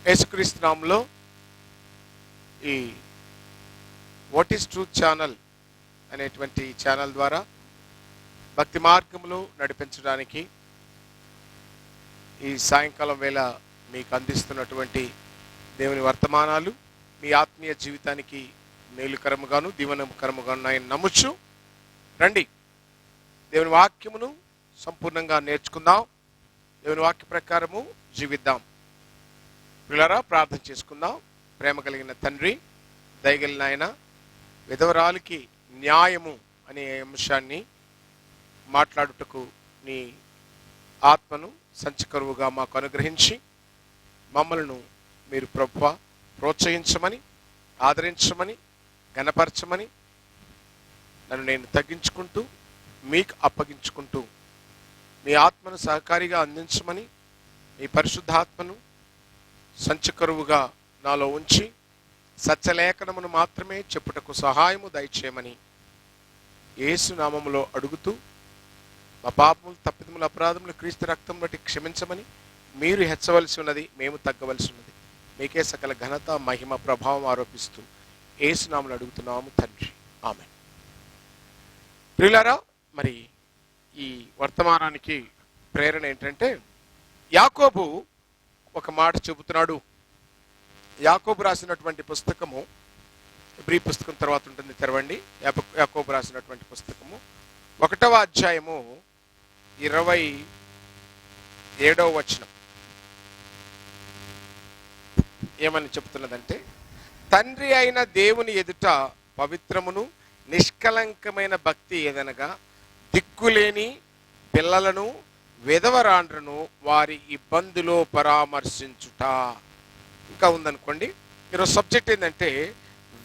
యేసుక్రీస్తు నామములో ఈ వాట్ ఈస్ ట్రూత్ ఛానల్ అనేటువంటి ఛానల్ ద్వారా భక్తి మార్గంలో నడిపించడానికి ఈ సాయంకాలం వేళ మీకు అందిస్తున్నటువంటి దేవుని వర్తమానాలు మీ ఆత్మీయ జీవితానికి మేలుకరముగాను దీవెనకరముగాను నేను నమ్ముచు రండి దేవుని వాక్యమును సంపూర్ణంగా నేర్చుకుందాం. దేవుని వాక్య ప్రకారము జీవిద్దాం. పిల్లరా ప్రార్థన చేసుకుందాం. ప్రేమ కలిగిన తండ్రి, దయగలిగిన ఆయన, విధవరాలికి న్యాయము అనే అంశాన్ని మాట్లాడుటకు నీ ఆత్మను సంచకరువుగా మాకు అనుగ్రహించి మమ్మలను మీరు ప్రభువా ప్రోత్సహించమని, ఆదరించమని, ఘనపరచమని, నన్ను నేను తగ్గించుకుంటూ మీకు అప్పగించుకుంటూ మీ ఆత్మను సహకారిగా అందించమని, మీ పరిశుద్ధాత్మను సంచకరువుగా నాలో ఉంచి సత్యలేఖనమును మాత్రమే చెప్పుటకు సహాయము దయచేయమని యేసు నామములో అడుగుతూ, మా పాపములు, తప్పిదములు, అపరాధములు క్రీస్తు రక్తం బట్టి క్షమించమని, మీరు హెచ్చవలసి ఉన్నది, మేము తగ్గవలసి ఉన్నది, మీకే సకల ఘనత, మహిమ, ప్రభావం ఆరోపిస్తూ యేసు నామములో అడుగుతున్నాము తండ్రి, ఆమేన్. ప్రియులారా, మరి ఈ వర్తమానానికి ప్రేరణ ఏంటంటే, యాకోబు ఒక మాట చెబుతున్నాడు. యాకోబు రాసినటువంటి పుస్తకము, హెబ్రీ పుస్తకం తర్వాత ఉంటుంది, తెరవండి. యాకోబు రాసినటువంటి పుస్తకము 1వ అధ్యాయము 27వ వచనం ఏమని చెప్తున్నదంటే, తండ్రి అయిన దేవుని ఎదుట పవిత్రమును నిష్కలంకమైన భక్తి ఏదనగా దిక్కులేని పిల్లలను, విధవరాండ్రను వారి ఇబ్బందిలో పరామర్శించుట. ఇంకా ఉందనుకోండి. ఈరోజు సబ్జెక్ట్ ఏంటంటే,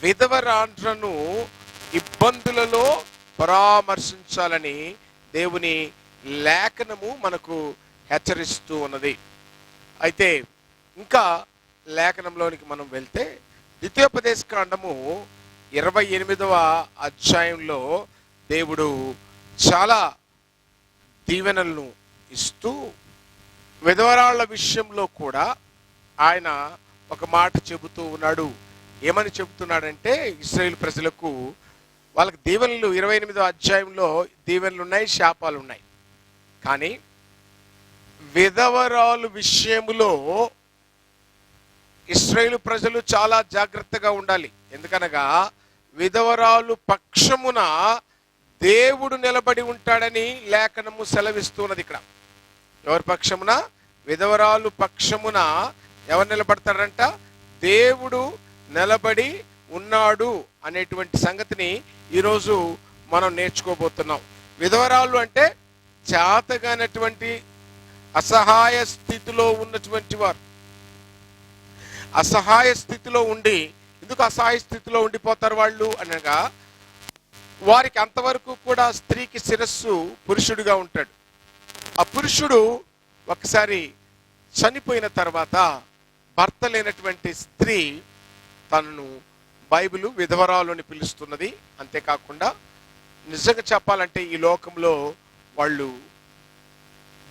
విధవరాండ్రను ఇబ్బందులలో పరామర్శించాలని దేవుని లేఖనము మనకు హెచ్చరిస్తూ ఉన్నది. అయితే ఇంకా లేఖనంలోనికి మనం వెళ్తే, ద్వితీయోపదేశ కాండము 28వ అధ్యాయంలో దేవుడు చాలా దీవెనలను ఇస్తూ విధవరాళ్ల విషయంలో కూడా ఆయన ఒక మాట చెబుతూ ఉన్నాడు. ఏమని చెబుతున్నాడంటే, ఇశ్రాయేలు ప్రజలకు వాళ్ళకి దీవెనలు 28వ అధ్యాయంలో దీవెనలు ఉన్నాయి, శాపాలు ఉన్నాయి. కానీ విధవరాలు విషయంలో ఇశ్రాయేలు ప్రజలు చాలా జాగ్రత్తగా ఉండాలి. ఎందుకనగా విధవరాలు పక్షమున దేవుడు నిలబడి ఉంటాడని లేఖనము సెలవిస్తున్నది. ఇక్కడ ఎవరి పక్షమున? విధవరాలు పక్షమున ఎవరు నిలబడతారంట? దేవుడు నిలబడి ఉన్నాడు అనేటువంటి సంగతిని ఈరోజు మనం నేర్చుకోబోతున్నాం. విధవరాలు అంటే చేతగానటువంటి అసహాయ స్థితిలో ఉన్నటువంటి వారు. అసహాయ స్థితిలో ఉండి, ఎందుకు అసహాయ స్థితిలో ఉండిపోతారు వాళ్ళు అనగా, వారికి అంతవరకు కూడా స్త్రీకి శిరస్సు పురుషుడిగా ఉంటాడు. ఆ పురుషుడు ఒకసారి చనిపోయిన తర్వాత భర్త లేనటువంటి స్త్రీ తనను బైబిలు విధవరాలు అని పిలుస్తున్నది. అంతేకాకుండా నిజంగా చెప్పాలంటే ఈ లోకంలో వాళ్ళు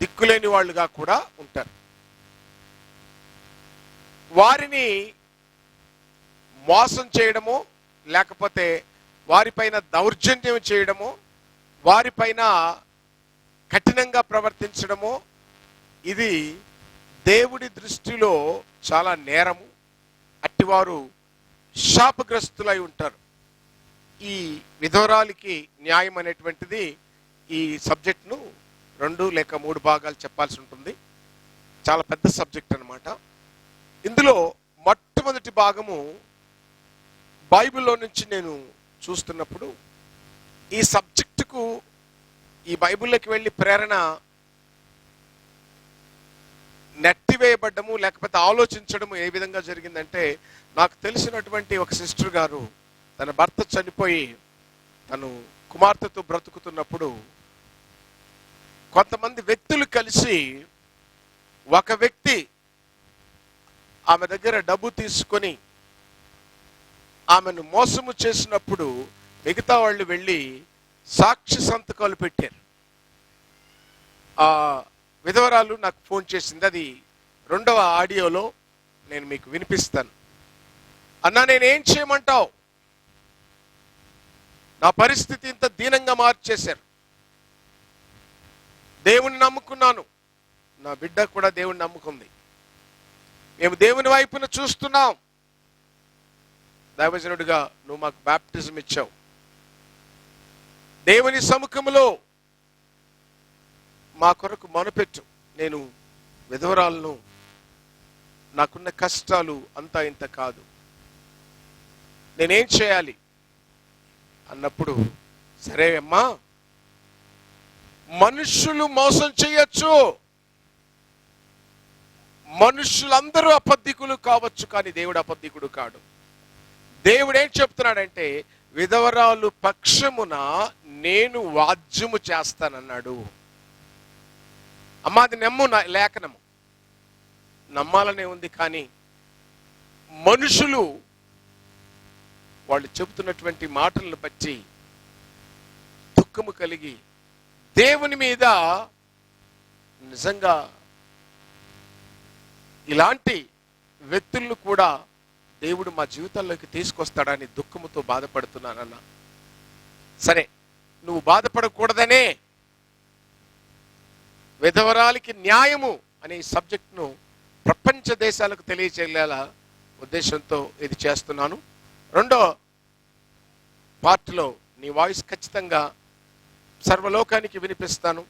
దిక్కులేని వాళ్ళుగా కూడా ఉంటారు. వారిని మోసం చేయడము, లేకపోతే వారిపైన దౌర్జన్యం చేయడము, వారిపైన కఠినంగా ప్రవర్తించడము, ఇది దేవుడి దృష్టిలో చాలా నేరము. అట్టివారు శాపగ్రస్తులై ఉంటారు. ఈ విధవరాలికి న్యాయం అనేటువంటిది ఈ సబ్జెక్ట్ను 2 లేక 3 భాగాలు చెప్పాల్సి ఉంటుంది. చాలా పెద్ద సబ్జెక్ట్ అన్నమాట. ఇందులో మొట్టమొదటి భాగము బైబిల్లో నుంచి నేను చూస్తున్నప్పుడు, ఈ సబ్జెక్టుకు ఈ బైబిల్లోకి వెళ్ళి ప్రేరణ నెట్టివేయబడ్డము, లేకపోతే ఆలోచించడము ఏ విధంగా జరిగిందంటే, నాకు తెలిసినటువంటి ఒక సిస్టర్ గారు తన భర్త చనిపోయి తను కుమార్తెతో బ్రతుకుతున్నప్పుడు కొంతమంది వ్యక్తులు కలిసి ఒక వ్యక్తి ఆమె దగ్గర డబ్బు తీసుకొని ఆమెను మోసము చేసినప్పుడు మిగతా వాళ్ళు వెళ్ళి సాక్షి సంతకాలు పెట్టారు. ఆ విధవరాలు నాకు ఫోన్ చేసింది. అది 2వ ఆడియోలో నేను మీకు వినిపిస్తాను. అన్నా, నేనేం చేయమంటావు? నా పరిస్థితి ఇంత దీనంగా మార్చేశారు. దేవుని నమ్ముకున్నాను, నా బిడ్డ కూడా దేవుని నమ్ముకుంది. మేము దేవుని వైపున చూస్తున్నాం. దైవజనుడిగా నువ్వు మాకు బాప్టిజం ఇచ్చావు. దేవుని సముఖంలో మా కొరకు మొనపెట్టు. నేను విధవరాలను, నాకున్న కష్టాలు అంతా ఇంత కాదు, నేనేం చేయాలి అన్నప్పుడు, సరే అమ్మా, మనుషులు మోసం చేయొచ్చు, మనుషులందరూ అబద్ధికులు కావచ్చు, కానీ దేవుడు అబద్ధికుడు కాడు. దేవుడు ఏం చెప్తున్నాడంటే, విధవరాలు పక్షమున నేను వాద్యము చేస్తానన్నాడు. అమ్మా, అది నమ్ము, లేఖనము నమ్మాలనే ఉంది. కానీ మనుషులు వాళ్ళు చెబుతున్నటువంటి మాటలను బట్టి దుఃఖము కలిగి దేవుని మీద నిజంగా ఇలాంటి వ్యక్తులను కూడా దేవుడు మా జీవితాల్లోకి తీసుకొస్తాడని దుఃఖముతో బాధపడుతున్నానన్నా. సరే, నువ్వు బాధపడకూడదనే విధవరాలికి న్యాయము అనే సబ్జెక్ట్ను ప్రపంచ దేశాలకు తెలియచేయాల ఉద్దేశంతో ఇది చేస్తున్నాను. రెండో పార్ట్లో నీ వాయిస్ ఖచ్చితంగా సర్వలోకానికి వినిపిస్తాను.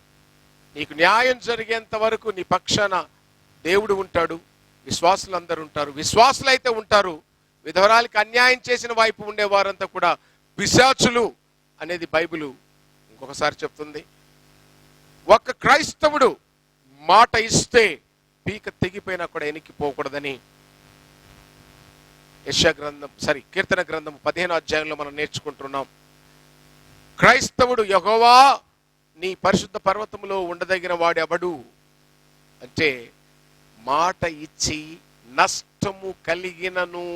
నీకు న్యాయం జరిగేంత వరకు నీ పక్షాన దేవుడు ఉంటాడు, విశ్వాసులు అందరూ ఉంటారు. విశ్వాసులైతే ఉంటారు. విధవరాలికి అన్యాయం చేసిన వైపు ఉండేవారంతా కూడా పిశాచులు అనేది బైబిలు ఇంకొకసారి చెప్తుంది. ఒక క్రైస్తవుడు మాట ఇస్తే పీక తెగిపోయినా కూడా ఎనికిపోకూడదని కీర్తన గ్రంథం 15వ అధ్యాయంలో మనం నేర్చుకుంటున్నాం. క్రైస్తవుడు యెహోవా నీ పరిశుద్ధ పర్వతములో ఉండదగిన వాడెవడు అంటే, మాట ఇచ్చి నష్టము కలిగినను,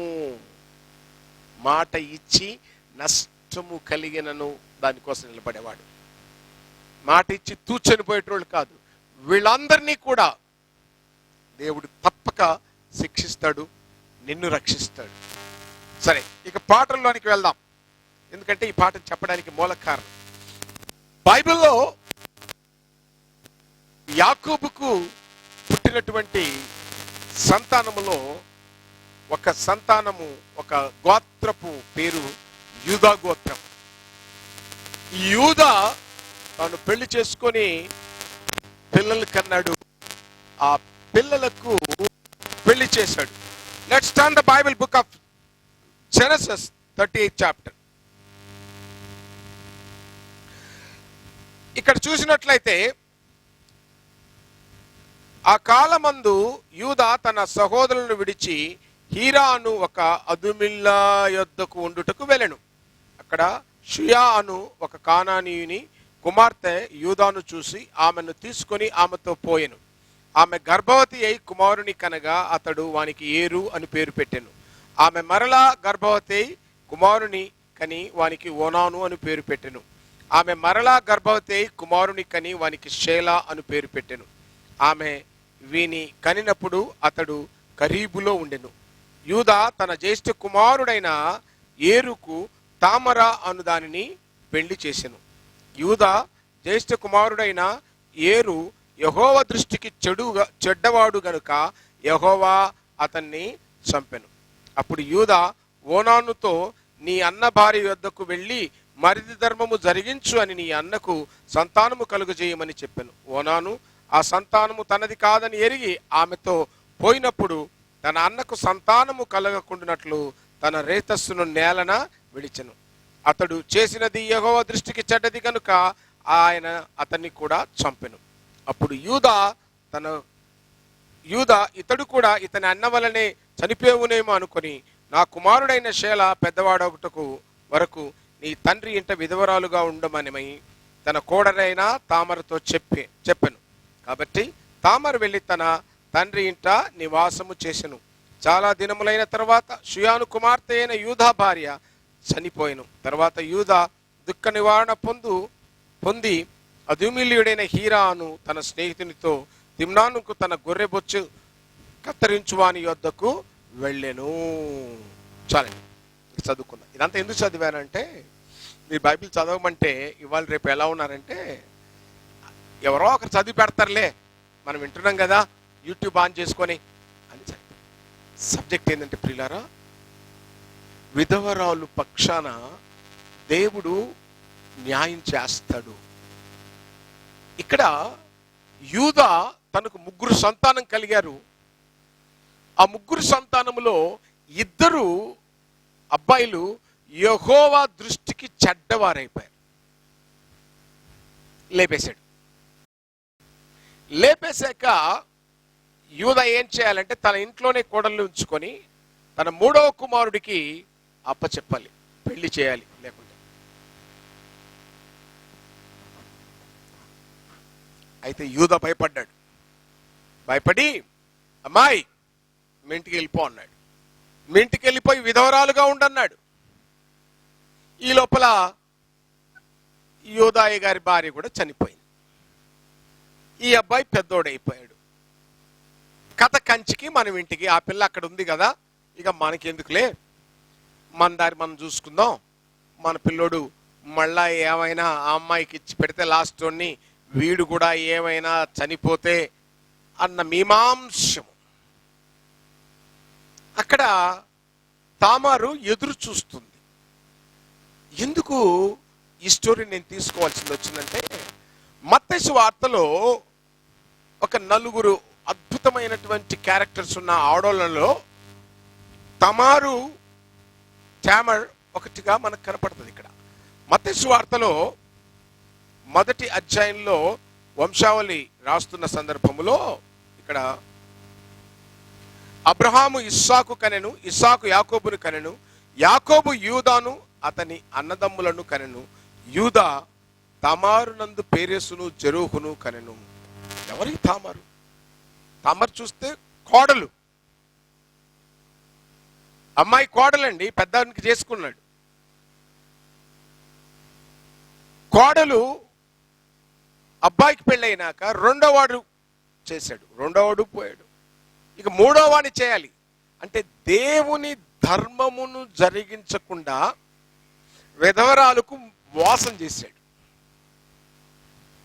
మాట ఇచ్చి నష్టము కలిగినను దానికోసం నిలబడేవాడు. మాట ఇచ్చి తూచనిపోయేటోళ్ళు కాదు. వీళ్ళందరినీ కూడా దేవుడు తప్పక శిక్షిస్తాడు, నిన్ను రక్షిస్తాడు. సరే, ఇక పాటల్లోనికి వెళ్దాం. ఎందుకంటే ఈ పాట చెప్పడానికి మూల కారణం, బైబిల్లో యాకోబుకు పుట్టినటువంటి సంతానములో ఒక సంతానము, ఒక గోత్రపు పేరు యూదా గోత్రం. ఈ యూదా తాను పెళ్లి చేసుకొని పిల్లలు కన్నాడు. ఆ పిల్లలకు పెళ్లి చేశాడు. Let's turn the Bible book of Genesis 38th chapter. ఇక్కడ చూసినట్లయితే, ఆ కాలమందు యూదా తన సహోదరులను విడిచి హీరా అను ఒక అదుమిల్లా యొద్దకు ఉండుటకు వెళ్ళెను. అక్కడ షుయా అను ఒక కానానీయుని కుమార్తె యూదాను చూసి ఆమెను తీసుకొని ఆమెతో పోయెను. ఆమె గర్భవతి అయి కుమారుని కనగా అతడు వానికి ఏరు అని పేరు పెట్టెను. ఆమె మరలా గర్భవతి అయి కుమారుని కని వానికి ఓనాను అని పేరు పెట్టెను. ఆమె మరలా గర్భవతి అయి కుమారుని కని వానికి షేలా అని పేరు పెట్టెను. ఆమె వీని కనినప్పుడు అతడు కరీబులో ఉండెను. యూదా తన జ్యేష్ఠ కుమారుడైన ఏరుకు తామర అను దానిని పెళ్లి చేసెను. యూదా జ్యేష్ఠ కుమారుడైన ఏరు యెహోవా దృష్టికి చెడ్డవాడు గనుక యెహోవా అతన్ని చంపెను. అప్పుడు యూదా ఓనానుతో, నీ అన్న భార్య యొద్దకు వెళ్ళి మరిది ధర్మము జరిగించు అని నీ అన్నకు సంతానము కలుగజేయమని చెప్పెను. ఓనాను ఆ సంతానము తనది కాదని ఎరిగి ఆమెతో పోయినప్పుడు తన అన్నకు సంతానము కలగకుండానట్లు తన రేతస్సును నేలన విడిచెను. అతడు చేసినది యెహోవా దృష్టికి చెడ్డది కనుక ఆయన అతన్ని కూడా చంపెను. అప్పుడు యూదా ఇతడు కూడా ఇతని అన్న వలనే చనిపోవునేమో అనుకొని, నా కుమారుడైన షేల పెద్దవాడొకటకు వరకు నీ తండ్రి ఇంట విధవరాలుగా ఉండమని తన కోడరైన తామరతో చెప్పెను. కాబట్టి తామర వెళ్ళి తన తండ్రి ఇంట నివాసము చేసెను. చాలా దినములైన తర్వాత షుయాను కుమార్తె అయిన యూదా భార్య చనిపోయెను. తర్వాత యూదా దుఃఖ నివారణ పొంది అదుమిల్యుడైన హీరాను తన స్నేహితునితో తిమ్నానుకు తన గొర్రెబొచ్చు కత్తిరించువాని యొద్దకు వెళ్ళెను. చాలండి, చదువుకుందాం. ఇదంతా ఎందుకు చదివానంటే, మీరు బైబిల్ చదవమంటే ఇవాళ రేపు ఎలా ఉన్నారంటే, ఎవరో ఒకరు చదివి పెడతారులే, మనం వింటున్నాం కదా యూట్యూబ్ ఆన్ చేసుకొని అని చదివి. సబ్జెక్ట్ ఏంటంటే ప్రియులారా, విధవరాలు పక్షాన దేవుడు న్యాయం చేస్తాడు. ఇక్కడ యూదా తనకు 3 సంతానం కలిగారు. ఆ 3 సంతానములో 2 అబ్బాయిలు యెహోవా దృష్టికి చెడ్డవారైపోయారు. లేపేశాడు. లేపేశాక యూదా ఏం చేయాలంటే, తన ఇంట్లోనే కోడళ్ళు ఉంచుకొని తన 3వ కుమారుడికి అప్పచెప్పాలి, పెళ్లి చేయాలి. లేకుంటే అయితే యూదా భయపడ్డాడు. భయపడి, అమ్మాయి మీ ఇంటికి వెళ్ళిపో అన్నాడు. మీ ఇంటికి వెళ్ళిపోయి విధవరాలుగా ఉండన్నాడు. ఈ లోపల యోదాయి గారి భార్య కూడా చనిపోయింది. ఈ అబ్బాయి పెద్దోడైపోయాడు. కథ కంచికి మనం ఇంటికి, ఆ పిల్ల అక్కడ ఉంది కదా, ఇక మనకెందుకులే, మన దారి మనం చూసుకుందాం, మన పిల్లోడు మళ్ళా ఏమైనా ఆ అమ్మాయికి ఇచ్చి పెడితే లాస్ట్ వాడిని, వీడు కూడా ఏమైనా చనిపోతే అన్న మీమాంసము. అక్కడ తామారు ఎదురు చూస్తుంది. ఎందుకు ఈ స్టోరీ నేను తీసుకోవాల్సింది వచ్చిందంటే, మత్తయి సువార్తలో ఒక 4 అద్భుతమైనటువంటి క్యారెక్టర్స్ ఉన్న ఆడోళ్ళలో తామర్ ఒకటిగా మనకు కనపడుతుంది. ఇక్కడ మత్తయి సువార్తలో 1వ అధ్యాయంలో వంశావళి రాస్తున్న సందర్భంలో ఇక్కడ అబ్రహాము ఇస్సాకు కనెను, ఇస్సాకు యాకోబును కనెను, యాకోబు యూదాను అతని అన్నదమ్ములను కనెను, యూదా తామారు నందు పేరెసును జెరూహును కనెను. ఎవరి తామారు? తామారు చూస్తే కోడలు, అమ్మాయి కోడలండి, పెద్దానికి చేసుకున్నాడు. కోడలు అబ్బాయికి పెళ్ళైనాక 2వ చేశాడు, 2వ పోయాడు, ఇక 3వ చేయాలి అంటే దేవుని ధర్మమును జరిగించకుండా విధవరాలకు మోసం చేశాడు.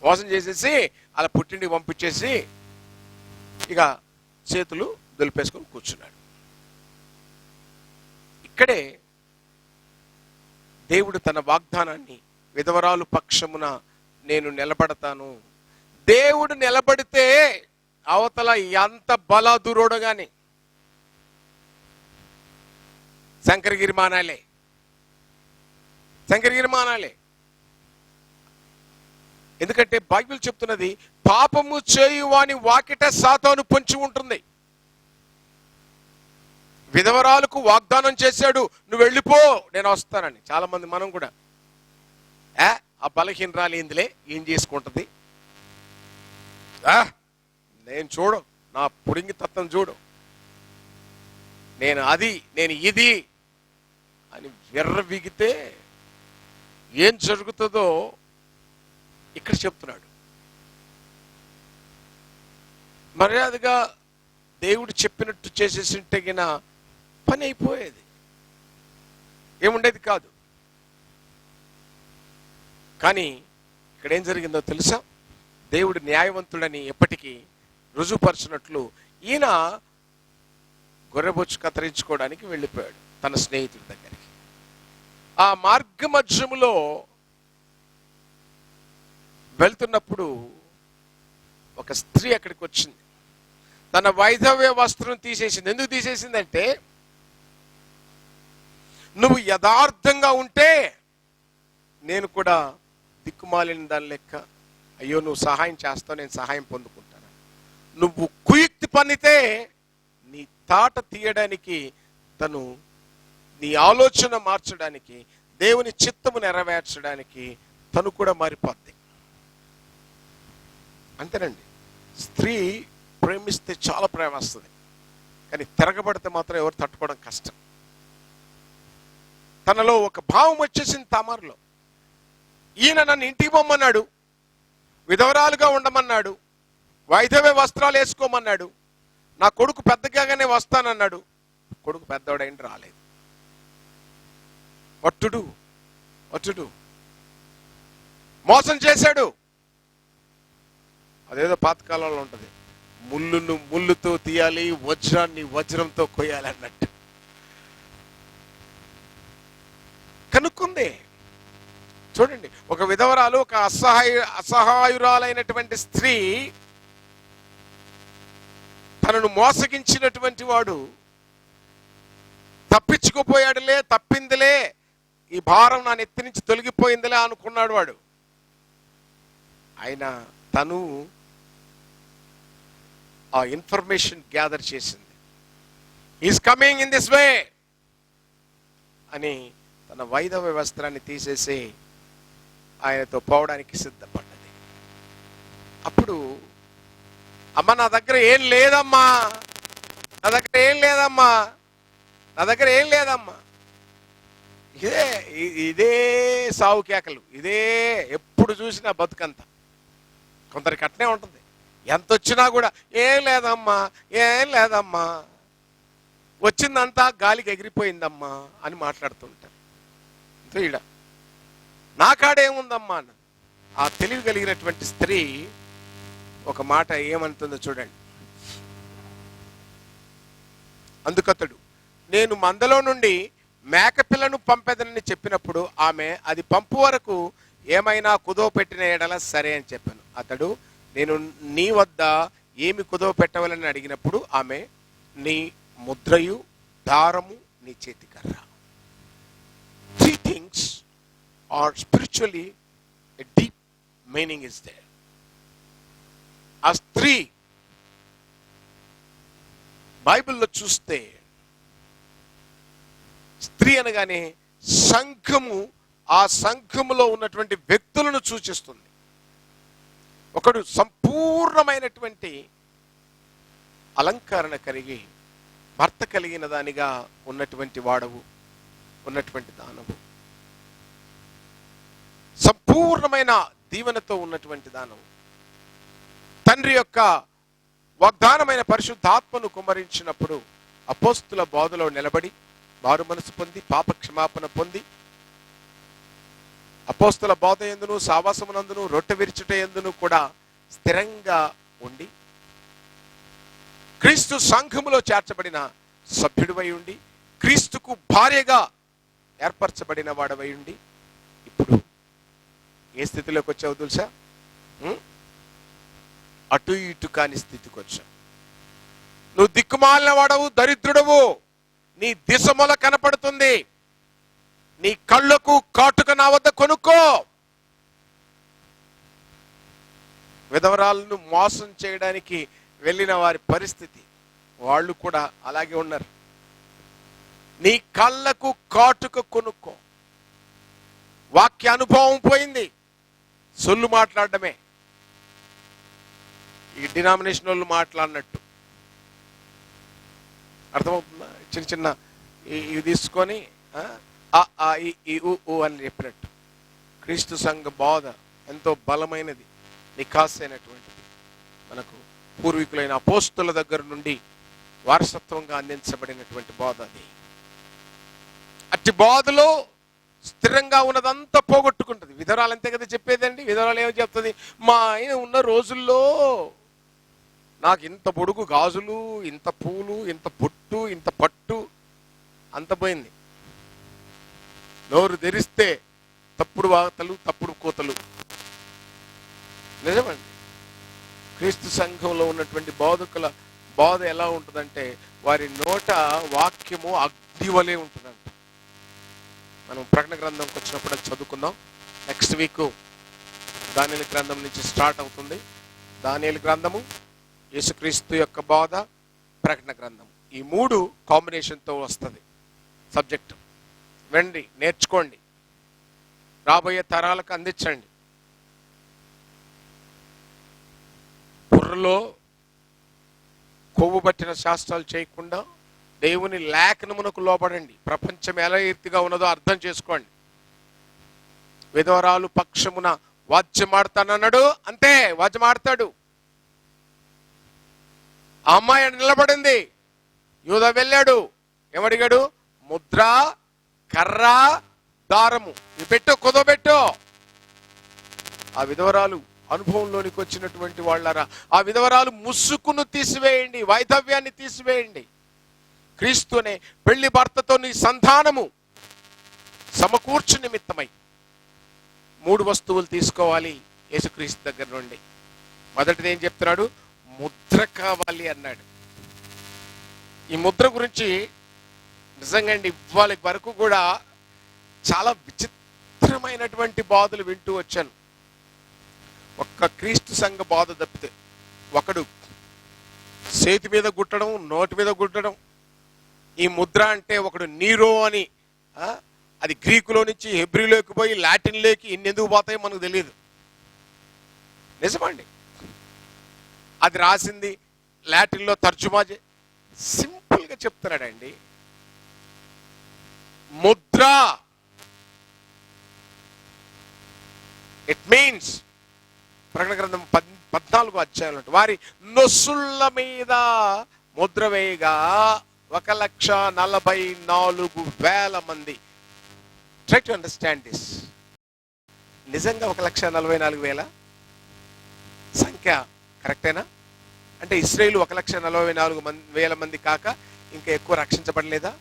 మోసం చేసేసి అలా పుట్టింటికి పంపించేసి ఇక చేతులు దులిపేసుకొని కూర్చున్నాడు. ఇక్కడే దేవుడు తన వాగ్దానాన్ని, విధవరాలు పక్షమున నేను నిలబడతాను. దేవుడు నిలబడితే అవతల ఎంత బలాదురోడు గాని శంకరగిరి మానాలే. ఎందుకంటే బైబిల్ చెప్తున్నది, పాపము చేయువాని వాకిట సాతాను పొంచి ఉంటుంది. విధవరాలకు వాగ్దానం చేశాడు, నువ్వు వెళ్ళిపో నేను వస్తానని. చాలా మంది మనం కూడా ఆ బలహీనరాలు ఏందిలే, ఏం చేసుకుంటుంది, నేను చూడు, నా పుడింగి తత్వం చూడు, నేను అది నేను ఇది అని విర్రవిగితే ఏం జరుగుతుందో ఇక్కడ చెప్తున్నాడు. మర్యాదగా దేవుడు చెప్పినట్టు చేసేసింటే గిన పని అయిపోయేది, ఏముండేది కాదు. కానీ ఇక్కడ ఏం జరిగిందో తెలుసా? దేవుడు న్యాయవంతుడని ఎప్పటికీ రుజువుపరచినట్లు ఈయన గొర్రెబొచ్చు కత్తిరించుకోవడానికి వెళ్ళిపోయాడు తన స్నేహితుడి దగ్గరికి. ఆ మార్గ మధ్యములో వెళ్తున్నప్పుడు ఒక స్త్రీ అక్కడికి వచ్చింది. తన వైధవ్య వస్త్రం తీసేసింది. ఎందుకు తీసేసిందంటే, నువ్వు యథార్థంగా ఉంటే నేను కూడా దిక్కుమాలిన దాని లెక్క, అయ్యో నువ్వు సహాయం చేస్తావు, నేను సహాయం పొందుకుంటాను. నువ్వు కుయుక్తి పన్నితే నీ తాట తీయడానికి, తను నీ ఆలోచన మార్చడానికి, దేవుని చిత్తము నెరవేర్చడానికి తను కూడా మారిపోద్ది. అంతేనండి. స్త్రీ ప్రేమిస్తే చాలా ప్రేమ వస్తుంది, కానీ తిరగబడితే మాత్రం ఎవరు తట్టుకోవడం కష్టం. తనలో ఒక భావం వచ్చేసింది తామారులో. ఈయన నన్ను ఇంటికి పొమ్మన్నాడు, విధవరాలుగా ఉండమన్నాడు, వైధవ్య వస్త్రాలు వేసుకోమన్నాడు, నా కొడుకు పెద్దగానే వస్తానన్నాడు, కొడుకు పెద్దవాడైంది రాలేదు. వట్టుడు మోసం చేశాడు. అదేదో పాతకాలంలో ఉంటుంది, ముళ్ళును ముళ్ళుతో తీయాలి, వజ్రాన్ని వజ్రంతో కొయ్యాలి అన్నట్టు. కనుక్కుంది. చూడండి, ఒక విధవరాలు, ఒక అసహాయురాలైనటువంటి స్త్రీ తనను మోసగించినటువంటి వాడు తప్పించుకుపోయాడులే, తప్పిందిలే, ఈ భారం నా నెత్తి నుంచి తొలగిపోయిందిలే అనుకున్నాడు వాడు. ఆయన తను ఆ ఇన్ఫర్మేషన్ గ్యాదర్ చేసింది. Is coming in this way అని తన వైధవ వస్త్రాన్ని తీసేసి ఆయనతో పోవడానికి సిద్ధపడ్డది. అప్పుడు, అమ్మ నా దగ్గర ఏం లేదమ్మా, నా దగ్గర ఏం లేదమ్మా, నా దగ్గర ఏం లేదమ్మా. ఇదే సావు కేకలు, ఇదే ఎప్పుడు చూసినా బతుకంతా. కొందరికి అట్నే ఉంటుంది, ఎంత వచ్చినా కూడా ఏం లేదమ్మా, ఏం లేదమ్మా, వచ్చిందంతా గాలికి ఎగిరిపోయిందమ్మా అని మాట్లాడుతుంటారు. ఈడ నా కాడేముందమ్మా అన్న. ఆ తెలివి కలిగినటువంటి స్త్రీ ఒక మాట ఏమంటుందో చూడండి. అందుకతడు, నేను మందలో నుండి మేకపిల్లను పంపెదనని చెప్పినప్పుడు ఆమె, అది పంపు వరకు ఏమైనా కుదవ పెట్టిన ఎడల సరే అని చెప్పాను. అతడు, నేను నీ వద్ద ఏమి కుదవ పెట్టవాలని అడిగినప్పుడు ఆమె, నీ ముద్రయు దారము నీ చేతికర్ర. 3 things are spiritually a deep meaning is there. ఆ స్త్రీ బైబిల్లో చూస్తే స్త్రీ అనగానే సంఘము, ఆ సంఘములో ఉన్నటువంటి వ్యక్తులను సూచిస్తుంది. ఒకడు సంపూర్ణమైనటువంటి అలంకరణ కలిగి భర్త కలిగిన దానిగా ఉన్నటువంటి వాడవు, ఉన్నటువంటి దానవు, సంపూర్ణమైన దీవెనతో ఉన్నటువంటి దానవు, తండ్రి యొక్క వాగ్దానమైన పరిశుద్ధాత్మను కుమ్మరించినప్పుడు అపోస్తుల బోధలో నిలబడి మారు మనసు పొంది పాప క్షమాపణ పొంది అపోస్తుల బోధ యందును సావాసమునందును రొట్టె విరుచుట యందును కూడా స్థిరంగా ఉండి క్రీస్తు సంఘములో చేర్చబడిన సభ్యుడివై ఉండి క్రీస్తుకు భార్యగా ఏర్పరచబడిన వాడవై ఉండి ఇప్పుడు ఏ స్థితిలోకి వచ్చావు తెలుసా? అటు ఇటు కాని స్థితికి వచ్చావు. నువ్వు దిక్కుమాలిన వాడవు, దరిద్రుడవు, నీ దిశమొల కనపడుతుంది, నీ కళ్ళకు కాటుక నా వద్ద కొనుక్కో. విధవరాలను మోసం చేయడానికి వెళ్ళిన వారి పరిస్థితి, వాళ్ళు కూడా అలాగే ఉన్నారు. నీ కళ్ళకు కాటుక కొనుక్కో. వాక్య అనుభవం పోయింది, సొల్లు మాట్లాడడమే, ఈ డినామినేషన్ వాళ్ళు మాట్లాడినట్టు. అర్థమవుతుందా? చిన్న చిన్న ఇవి తీసుకొని అని చెప్పినట్టు. క్రీస్తు సంఘ బోధ ఎంతో బలమైనది, నిఖాసైనటువంటిది, మనకు పూర్వీకులైన అపోస్తుల దగ్గర నుండి వారసత్వంగా అందించబడినటువంటి బోధ అది. అట్టి బోధలో స్థిరంగా ఉన్నదంతా పోగొట్టుకుంటుంది. విధవరాలు అంతే కదా చెప్పేదండి. విధవరాలు ఏమో చెప్తుంది, మా ఆయన ఉన్న రోజుల్లో నాకు ఇంత పొడుగు గాజులు, ఇంత పూలు, ఇంత బొట్టు, ఇంత పట్టు, అంత పోయింది. నోరు తెరిస్తే తప్పుడు వార్తలు, తప్పుడు కూతలు. నిజమండి. క్రీస్తు సంఘంలో ఉన్నటువంటి బోధకుల బోధ ఎలా ఉంటుందంటే వారి నోట వాక్యము అగ్ని వలె ఉంటుందంట. మనం ప్రకటన గ్రంథంకి వచ్చినప్పుడు అది చదువుకుందాం. నెక్స్ట్ వీక్ దానియేలు గ్రంథం నుంచి స్టార్ట్ అవుతుంది. దానియేలు గ్రంథము, యేసుక్రీస్తు యొక్క బోధ, ప్రకటన గ్రంథం, ఈ 3 కాంబినేషన్తో వస్తుంది సబ్జెక్టు. వెండి నేర్చుకోండి, రాబోయే తరాలకు అందించండి. బుర్రలో కొవ్వు పట్టిన శాస్త్రాలు చేయకుండా దేవుని లేఖనమునకు లోబడండి. ప్రపంచం ఎలా రీతిగా ఉన్నదో అర్థం చేసుకోండి. విధవరాలు పక్షమున వాద్యమాడతానన్నాడు, అంతే, వాద్యమాడతాడు. ఆ అమ్మాయి నిలబడింది, యూదా వెళ్ళాడు, ఏమడిగాడు? ముద్ర, కర్ర, దారము ఇవి పెట్టు, కుదోబెట్టు. ఆ విధవరాలు అనుభవంలోనికి వచ్చినటువంటి వాళ్ళారా, ఆ విధవరాలు ముసుకును తీసివేయండి, వైధవ్యాన్ని తీసివేయండి. క్రీస్తు అనే పెళ్లి భర్తతో నీ సంధానము సమకూర్చు నిమిత్తమై 3 వస్తువులు తీసుకోవాలి యేసుక్రీస్తు దగ్గర నుండి. మొదటిది ఏం చెప్తున్నాడు? ముద్ర కావాలి అన్నాడు. ఈ ముద్ర గురించి నిజంగా అండి ఇవాళ వరకు కూడా చాలా విచిత్రమైనటువంటి బాధలు వింటూ వచ్చాను. ఒక్క క్రీస్తు సంఘ బాధ తప్పితే. ఒకడు చేతి మీద గుట్టడం, నోటి మీద గుట్టడం. ఈ ముద్ర అంటే ఒకడు నీరో అని, అది గ్రీకులో నుంచి హెబ్రిలోకి పోయి లాటిన్లోకి ఇన్నెందుకు పోతాయో మనకు తెలియదు. నిజమండి, అది రాసింది లాటిన్లో తర్జుమా సింపుల్గా చెప్తున్నాడండి. ముద్ర ఇట్ మీన్స్ ప్రకటన గ్రంథం 14వ అధ్యాయంలో వారి నొసుళ్ళ మీద ముద్ర వేయగా 1,44,000 మంది. Try to understand this. నిజంగా 1,44,000 సంఖ్య కరెక్టేనా? అంటే ఇశ్రాయేలు 1,44,000 మంది కాక ఇంకా ఎక్కువ రక్షించబడలేదా?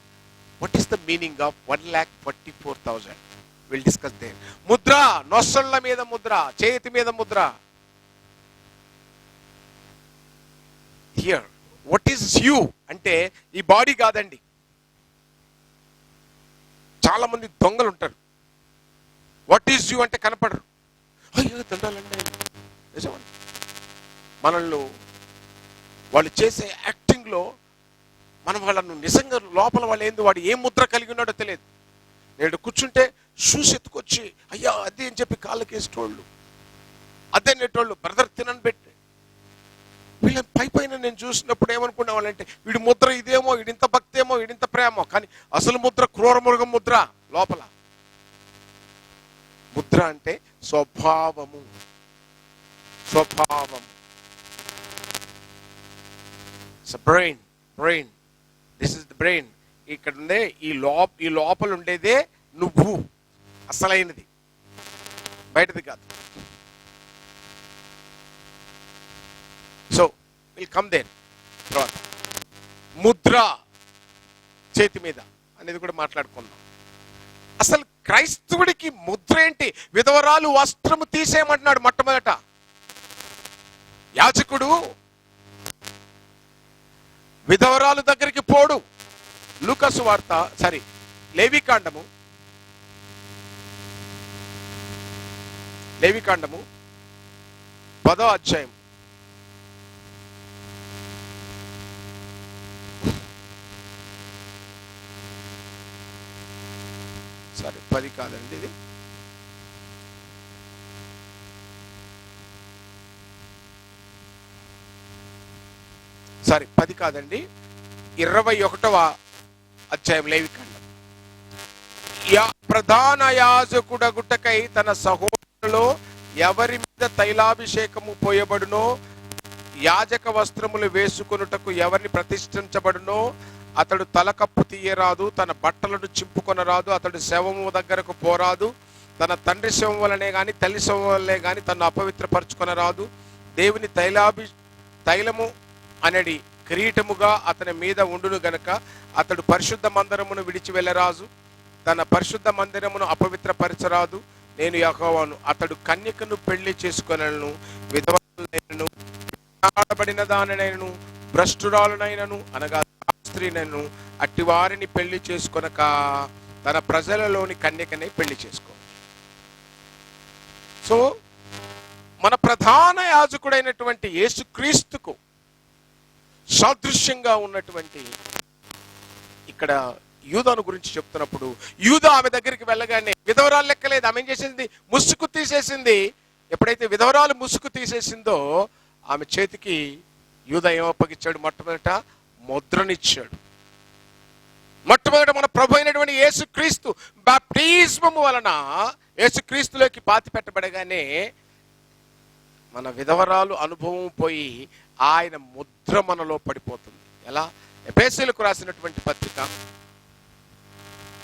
What is the meaning of 1,44,000? Will discuss there. ముద్ర, నొసళ్ళ మీద ముద్ర, చేతి మీద Mudra. Here what is you అంటే ఈ బాడీ కాదండి. చాలా మంది దొంగలు ఉంటారు. వాట్ ఈస్ యూ అంటే కనపడరు. అయ్యో దండాలండి నిజమండి. మనల్ని వాళ్ళు చేసే యాక్టింగ్లో మనం వాళ్ళను నిజంగా లోపల వాళ్ళు ఏంది, వాడు ఏ ముద్ర కలిగి ఉన్నాడో తెలియదు. నేను కూర్చుంటే షూస్ ఎత్తుకొచ్చి అయ్యా అదే అని చెప్పి కాళ్ళకి వేసేటోళ్ళు, అదే నెట్టోళ్ళు బ్రదర్ తినని పెట్టి. వీళ్ళ పైన నేను చూసినప్పుడు ఏమనుకునే వాళ్ళంటే వీడి ముద్ర ఇదేమో, వీడింత భక్తేమో, వీడింత ప్రేమో. కానీ అసలు ముద్ర క్రూర మృగం ముద్ర లోపల. ముద్ర అంటే స్వభావము. స్వభావం. Brain. This is the brain. ఇక్కడ ఉండే ఈ లోపల ఉండేదే నువ్వు, అసలైనది, బయటది కాదు. So will come there. తర్వాత ముద్ర చేతి మీద అనేది కూడా మాట్లాడుకుందాం. అసలు క్రైస్తవుడికి ముద్ర ఏంటి? విధవరాలు వస్త్రము తీసేయమంటున్నాడు మొట్టమొదట. యాజకుడు విధవరాలు దగ్గరికి పోడు. లూకాసు వార్త లేవికాండము 10వ అధ్యాయం. సారీ 10 కాదండి, ఇది సారీ 10 కాదండి, 21వ అధ్యాయం లేవికాండం. ప్రధాన యాజకుడగుటకై తన సహోదరులో ఎవరి మీద తైలాభిషేకము పోయబడునో, యాజక వస్త్రములు వేసుకొనుటకు ఎవరిని ప్రతిష్ఠించబడునో అతడు తలకప్పు తీయరాదు, తన బట్టలను చింపుకొనరాదు, అతడు శవము దగ్గరకు పోరాదు, తన తండ్రి శవం వలనే గాని తల్లి శవం వలనే గాని తను అపవిత్రపరచుకొనరాదు. దేవుని తైలము అనేది కిరీటముగా అతని మీద ఉండును గనక అతడు పరిశుద్ధ మందిరమును విడిచి వెళ్ళరాజు, తన పరిశుద్ధ మందిరమును అపవిత్రపరచరాదు. నేను యెహోవాను. అతడు కన్యకను పెళ్లి చేసుకొనను, విధవరాలనైనను, ఆడబడిన దానినైనను, భ్రష్టురాలనైనను అనగా స్త్రీనైనను అట్టి వారిని పెళ్లి చేసుకొనక తన ప్రజలలోని కన్యకనే పెళ్లి చేసుకో. సో మన ప్రధాన యాజకుడైనటువంటి యేసుక్రీస్తుకు సాదృశ్యంగా ఉన్నటువంటి ఇక్కడ యూదాను గురించి చెప్తున్నప్పుడు, యూదా ఆమె దగ్గరికి వెళ్ళగానే విధవరాలు లెక్కలేదు. ఆమె ఏం చేసింది? ముసుగు తీసేసింది. ఎప్పుడైతే విధవరాలు ముసుగు తీసేసిందో ఆమె చేతికి యూదా ఏం అప్పగిచ్చాడు? మొట్టమొదట ముద్రనిచ్చాడు. మొట్టమొదట మన ప్రభు అయినటువంటి యేసుక్రీస్తు బాప్టిజము వలన యేసుక్రీస్తులోకి పాతి పెట్టబడగానే మన విధవరాలు అనుభవం పోయి ఆయన ముద్ర మనలో పడిపోతుంది. ఎలా? ఎఫెసీయులకు రాసినటువంటి పత్రిక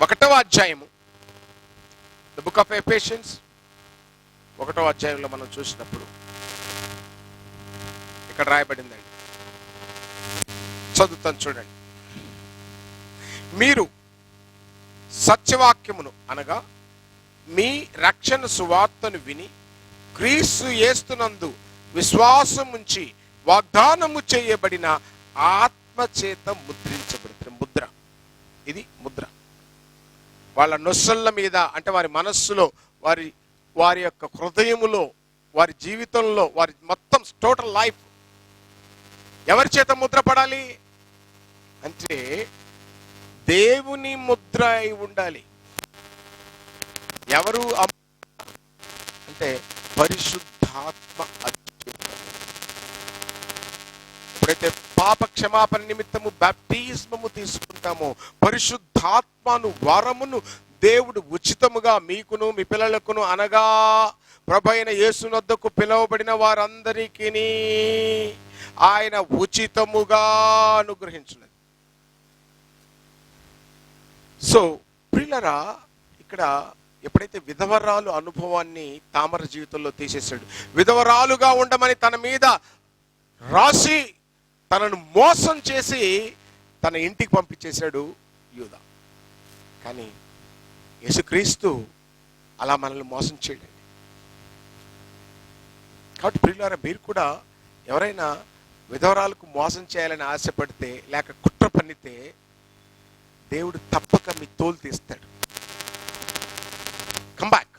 1వ అధ్యాయము, ద బుక్ ఆఫ్ ఎఫెసియన్స్ 1వ అధ్యాయంలో మనం చూసినప్పుడు ఇక్కడ రాయబడిందండి, చదువుతాను చూడండి. మీరు సత్యవాక్యమును అనగా మీ రక్షణ సువార్తను విని క్రీస్తు యేసునందు విశ్వాసం ఉంచి వాగ్దానము చేయబడిన ఆత్మచేత ముద్రించబడుతుంది. ముద్ర, ఇది ముద్ర. వాళ్ళ నొసళ్ళ మీద, అంటే వారి మనస్సులో, వారి యొక్క హృదయములో, వారి జీవితంలో, వారి మొత్తం టోటల్ లైఫ్ ఎవరి చేత ముద్ర పడాలి అంటే దేవుని ముద్ర అయి ఉండాలి. ఎవరు అంటే పరిశుద్ధాత్మ అభిషేకం. ఎప్పుడైతే పాప క్షమాపణ నిమిత్తము బాప్టిజమము తీసుకుంటామో, పరిశుద్ధాత్మను వరమును దేవుడు ఉచితముగా మీకును మీ పిల్లలకును అనగా ప్రభైన యేసునొద్దకు పిలువబడిన వారందరికీ ఆయన ఉచితముగా అనుగ్రహించున్నది. సో ప్రియులరా, ఇక్కడ ఎప్పుడైతే విధవరాలు అనుభవాన్ని తామర జీవితంలో తీసేశాడు, విధవరాలుగా ఉండమని తన మీద రాసి తనను మోసం చేసి తన ఇంటికి పంపించేశాడు యూదా. కానీ యేసుక్రీస్తు అలా మనల్ని మోసం చేయడండి. కాబట్టి ప్రియులారా, మీరు కూడా ఎవరైనా విధవరాలకు మోసం చేయాలని ఆశపడితే లేక కుట్ర పన్నితే దేవుడు తప్పక మీ తోలు తీస్తాడు. కమ్ బ్యాక్,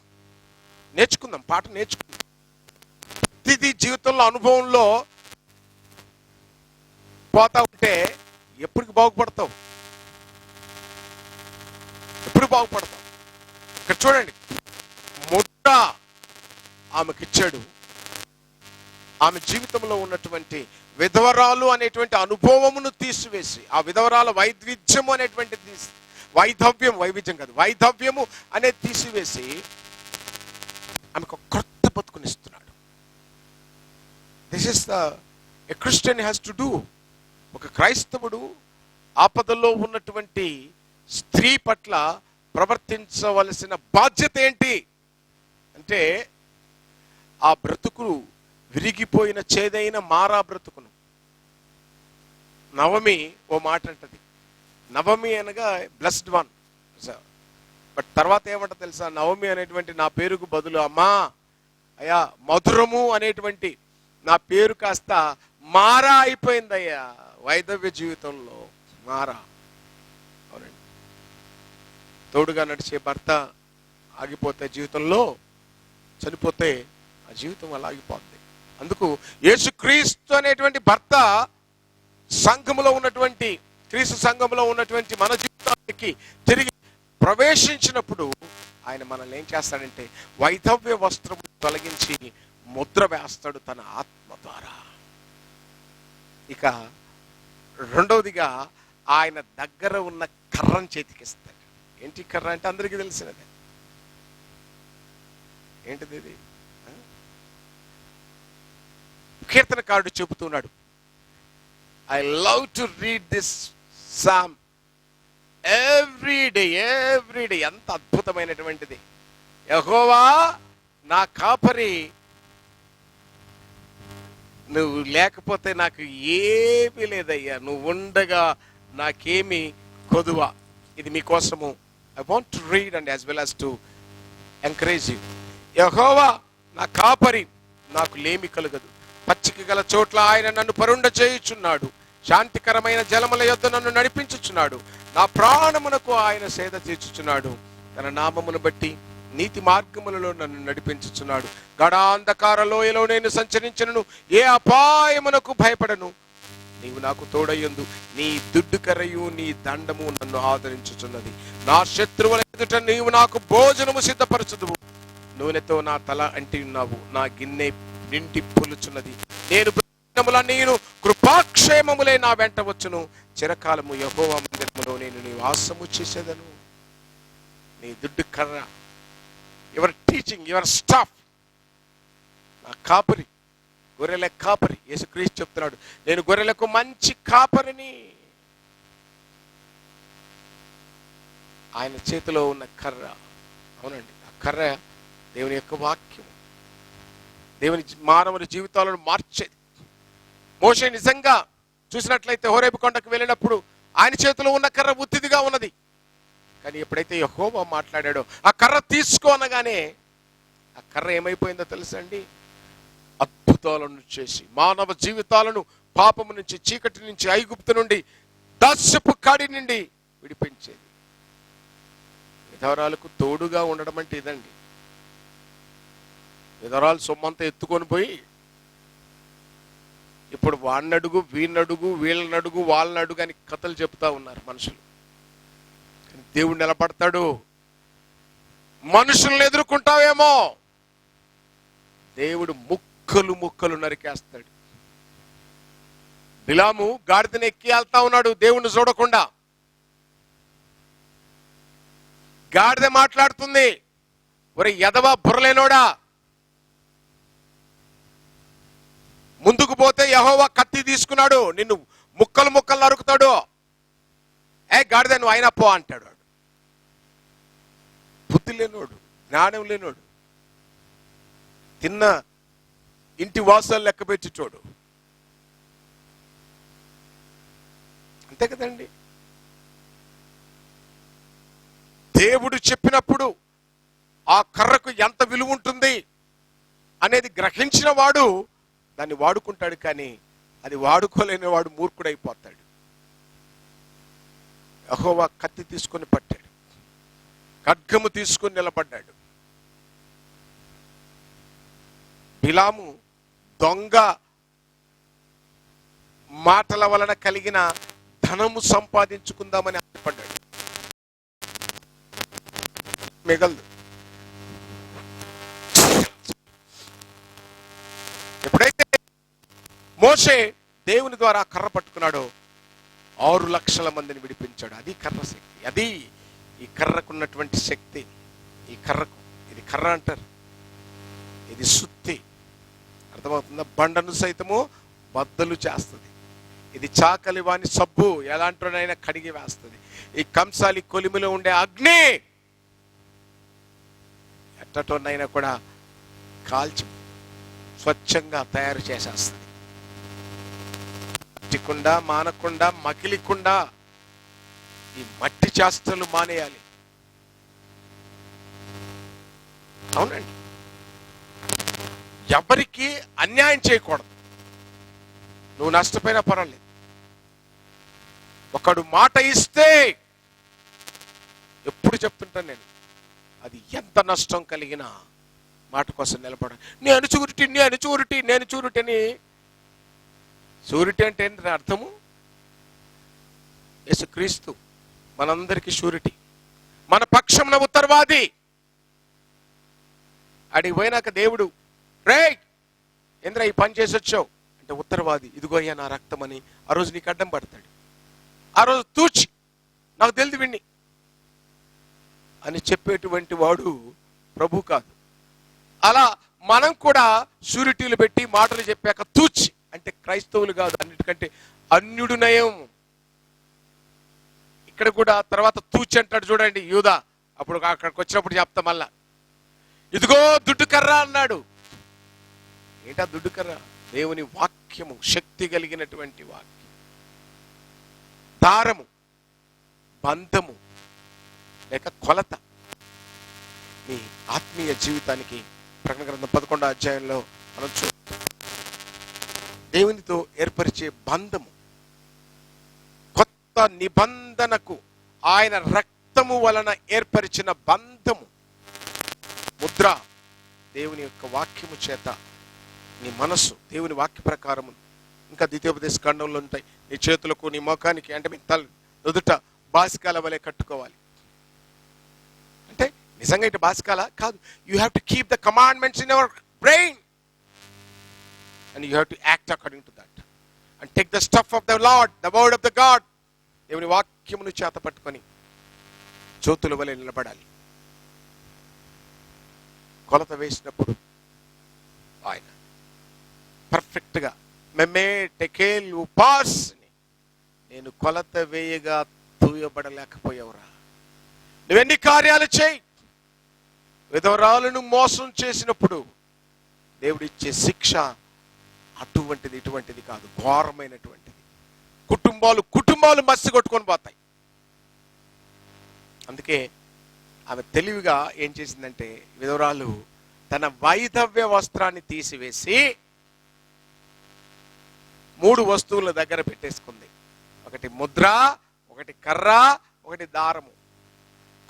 నేర్చుకుందాం, పాట నేర్చుకుందాం. ప్రతిదీ జీవితంలో అనుభవంలో పోతా ఉంటే ఎప్పటికి బాగుపడతావు? ఎప్పుడు బాగుపడతావు? ఇక్కడ చూడండి, ముద్ర ఆమెకిచ్చాడు. ఆమె జీవితంలో ఉన్నటువంటి విధవరాలు అనేటువంటి అనుభవమును తీసివేసి, ఆ విధవరాల వైవిధ్యము అనేటువంటి వైవిధ్యం కాదు, వైధవ్యము అనేది తీసివేసి ఆమెకు కొత్త బతుకునిస్తున్నాడు. This is a Christian has to do. ఒక క్రైస్తవుడు ఆపదలో ఉన్నటువంటి స్త్రీ పట్ల ప్రవర్తించవలసిన బాధ్యత ఏంటి అంటే, ఆ బ్రతుకు విరిగిపోయిన చేదైన మారా బ్రతుకును. నవమి ఓ మాట అంటది, నవమి అనగా బ్లెస్డ్ వన్. బట్ తర్వాత ఏమంట తెలుసా, నవమి అనేటువంటి నా పేరుకు బదులు అమ్మా అయ్యా మధురము అనేటువంటి నా పేరు కాస్త మారా అయిపోయిందయ్యా. వైధవ్య జీవితంలో మారా. అవునండి, తోడుగా నడిచే భర్త ఆగిపోతే జీవితంలో, చనిపోతే ఆ జీవితం అలా ఆగిపోద్ది. అందుకు యేసుక్రీస్తు అనేటువంటి భర్త సంఘములో ఉన్నటువంటి, క్రీస్తు సంఘములో ఉన్నటువంటి మన జీవితానికి తిరిగి ప్రవేశించినప్పుడు ఆయన మనల్ని ఏం చేస్తాడంటే వైధవ్య వస్త్రము తొలగించి ముద్ర వేస్తాడు తన ఆత్మ ద్వారా. ఇక రెండవదిగా ఆయన దగ్గర ఉన్న కర్రను చేతికిస్తాడు. ఏంటి కర్ర అంటే అందరికీ తెలిసినదే. ఏంటిది ఇది? కీర్తనకారుడు చెబుతున్నాడు, I love to read this psalm every day. ఎంత అద్భుతమైనటువంటిది. యెహోవా నా కాపరి, నువ్వు లేకపోతే నాకు ఏమీ లేదయ్యా, నువ్వు ఉండగా నాకేమి కొదువా. ఇది మీకోసము. I want to read and as well as to encourage you. Jehovah నా కాపరి, నాకు లేమి కలుగదు. పచ్చిక గల చోట్ల ఆయన నన్ను పరుండ చేయుచున్నాడు. శాంతికరమైన జలముల యొద్ద నన్ను నడిపించుచున్నాడు. నా ప్రాణమునకు ఆయన సేద తీర్చుచున్నాడు. తన నామమును బట్టి నీతి మార్గములలో నన్ను నడిపించుచున్నాడు. గడాంధకార లోయలో నేను సంచరించను, ఏ అపాయమునకు భయపడను. నీవు నాకు తోడయ్యందు, నీ దుడ్డు కర్రయు నీ దండము నన్ను ఆదరించుచున్నది. నా శత్రువుల ఎదుట నీవు నాకు భోజనము సిద్ధపరచుదువు. నూనెతో నా తల అంటి ఉన్నావు, నా గిన్నె నిండి పొలుచున్నది. నేను కృపాక్షేమములే నా వెంట వచ్చును. చిరకాలము యెహోవా మందిరములో నేను నివాసము చేసేదను. నీ దుడ్డు కర్ర, యువర్ టీచింగ్, యువర్ స్టాఫ్, నా కాపరి, గొర్రెల కాపరి. యేసుక్రీస్తు చెప్తున్నాడు, నేను గొర్రెలకు మంచి కాపరిని. ఆయన చేతిలో ఉన్న కర్ర, అవునండి, ఆ కర్ర దేవుని యొక్క వాక్యం, దేవుని మానవుని జీవితాలను మార్చేది. మోషే నిజంగా చూసినట్లయితే హోరేబు కొండకు వెళ్ళినప్పుడు ఆయన చేతిలో ఉన్న కర్ర ఉత్తిదిగా ఉన్నది. కానీ ఎప్పుడైతే యెహోవా మాట్లాడాడో ఆ కర్ర తీసుకో అనగానే ఆ కర్ర ఏమైపోయిందో తెలుసా అండి? అద్భుతాలను చేసి మానవ జీవితాలను పాపము నుంచి, చీకటి నుంచి, ఐగుప్తు నుండి, దాస్యపు కాడి నుండి విడిపించేది. విధవరాలకు తోడుగా ఉండడం అంటే ఇదండి. విధవరాలు సొమ్మంతా ఎత్తుకొని పోయి ఇప్పుడు వాడినడుగు, వీళ్ళనడుగు, వీళ్ళనడుగు, వాళ్ళనడుగు అని కథలు చెప్తా ఉన్నారు మనుషులు. దేవుడు నిలబడతాడు. మనుషులను ఎదుర్కొంటావేమో, దేవుడు ముక్కలు ముక్కలు నరికేస్తాడు. బిలాము గాడిదని ఎక్కి వెళ్తా ఉన్నాడు దేవుణ్ణి చూడకుండా. గాడిద మాట్లాడుతుంది, ఒరే ఎదవా బుర్రలేనోడా, ముందుకు పోతే యెహోవా కత్తి తీసుకున్నాడు, నిన్ను ముక్కలు ముక్కలు నరుకుతాడు. గాడిద నువ్వు అయినా పో అంటాడు. వాడు బుద్ధి లేనోడు, జ్ఞానం లేనోడు, తిన్న ఇంటి వాసాలు లెక్క పెట్టేటోడు. అంతే కదండి. దేవుడు చెప్పినప్పుడు ఆ కర్రకు ఎంత విలువ ఉంటుంది అనేది గ్రహించిన వాడు దాన్ని వాడుకుంటాడు. కానీ అది వాడుకోలేని వాడు మూర్ఖుడైపోతాడు. యెహోవా కత్తి తీసుకొని పట్టాడు, ఖడ్గము తీసుకొని నిలబడ్డాడు. బిలాము దొంగ మాటల వలన కలిగిన ధనము సంపాదించుకుందామని ఆశపడ్డాడు. మిగలదు. ఎప్పుడైతే మోషే దేవుని ద్వారా కర్ర పట్టుకున్నాడో 6 లక్షల మందిని విడిపించాడు. అది కర్ర శక్తి. అది ఈ కర్రకున్నటువంటి శక్తి. ఈ కర్రకు, ఇది కర్ర అంటారు, ఇది సుత్తి. అర్థమవుతుందా? బండను సైతము బద్దలు చేస్తుంది. ఇది చాకలి వాని సబ్బు ఎలాంటినైనా కడిగి వేస్తుంది. ఈ కంసాలి కొలిమిలో ఉండే అగ్ని ఎట్టటోనైనా కూడా కాల్చి స్వచ్ఛంగా తయారు చేసేస్తుంది. మట్టికుండా, మానకుండా, మకిలికుండా ఈ మట్టి చేష్టలు మానేయాలి. అవునండి, ఎవరికి అన్యాయం చేయకూడదు. నువ్వు నష్టపోయినా పర్వాలేదు. ఒకడు మాట ఇస్తే, ఎప్పుడు చెప్తుంటాను నేను, అది ఎంత నష్టం కలిగినా మాట కోసం నిలబడాలి. నేను చూరుటి అని. షూరిటీ అంటే ఏంటి అర్థము? యేసుక్రీస్తు మనందరికీ షూరిటీ, మన పక్షంన ఉత్తరవాది. అడిగి పోయినాక దేవుడు, రే ఏంద్రా ఈ పని చేసి వచ్చావు అంటే, ఉత్తరవాది, ఇదిగో అయ్యా నా రక్తం అని ఆ రోజు నీకు అడ్డం పడతాడు. ఆ రోజు తూచి నాకు తెలియదు విన్ని అని చెప్పేటువంటి వాడు ప్రభు కాదు. అలా మనం కూడా షూరిటీలు పెట్టి మాటలు చెప్పాక తూచి అంటే క్రైస్తవులు కాదు, అన్నిటికంటే అన్యుడు నయం. ఇక్కడ కూడా తర్వాత తూచి అంటాడు చూడండి యూదా. అప్పుడు అక్కడికి వచ్చినప్పుడు చెప్తా మళ్ళా, ఇదిగో దుడ్డు కర్ర అన్నాడు. ఏంటా దుడ్డు కర్ర? దేవుని వాక్యము, శక్తి కలిగినటువంటి వాక్యం. దారము, బంధము లేక కొలత. మీ ఆత్మీయ జీవితానికి ప్రకటన గ్రంథం 11వ అధ్యాయంలో మనం చూస్తాం. దేవునితో ఏర్పరిచే బంధము, కొత్త నిబంధనకు ఆయన రక్తము వలన ఏర్పరిచిన బంధము, ముద్ర దేవుని యొక్క వాక్యము చేత నీ మనస్సు దేవుని వాక్య ప్రకారము. ఇంకా ద్వితీయోపదేశ ఖండంలో ఉంటాయి, నీ చేతులకు నీ ముఖానికి అంటే మీ తల నుదుట బాసికాల వలె కట్టుకోవాలి. అంటే నిజంగా ఇటు బాసికాల కాదు. You have to keep the commandments in your brain and you have to act according to that and take the stuff of the Lord, the word of the God. దేవుని వాక్యమును చేత పట్టుకొని జ్యోతుల వలె నిలబడాలి. కొలత వేసినప్పుడు ఆయన పర్ఫెక్ట్ గా మెమే టెకేల్ ఉపాస్, నేను కొలత వేయగా తూయబడలేకపోయావురా, నువ్వెన్ని కార్యాలు చేయి, విధవరాలను మోసం చేసినప్పుడు దేవుడిచ్చే శిక్ష అటువంటిది ఇటువంటిది కాదు, ఘోరమైనటువంటిది. కుటుంబాలు మస్సి కొట్టుకొని పోతాయి. అందుకే ఆమె తెలివిగా ఏం చేసిందంటే, విధవరాలు తన వైధవ్య వస్త్రాన్ని తీసివేసి 3 వస్తువుల దగ్గర పెట్టేసుకుంది. ఒకటి ముద్ర, ఒకటి కర్ర, ఒకటి దారము.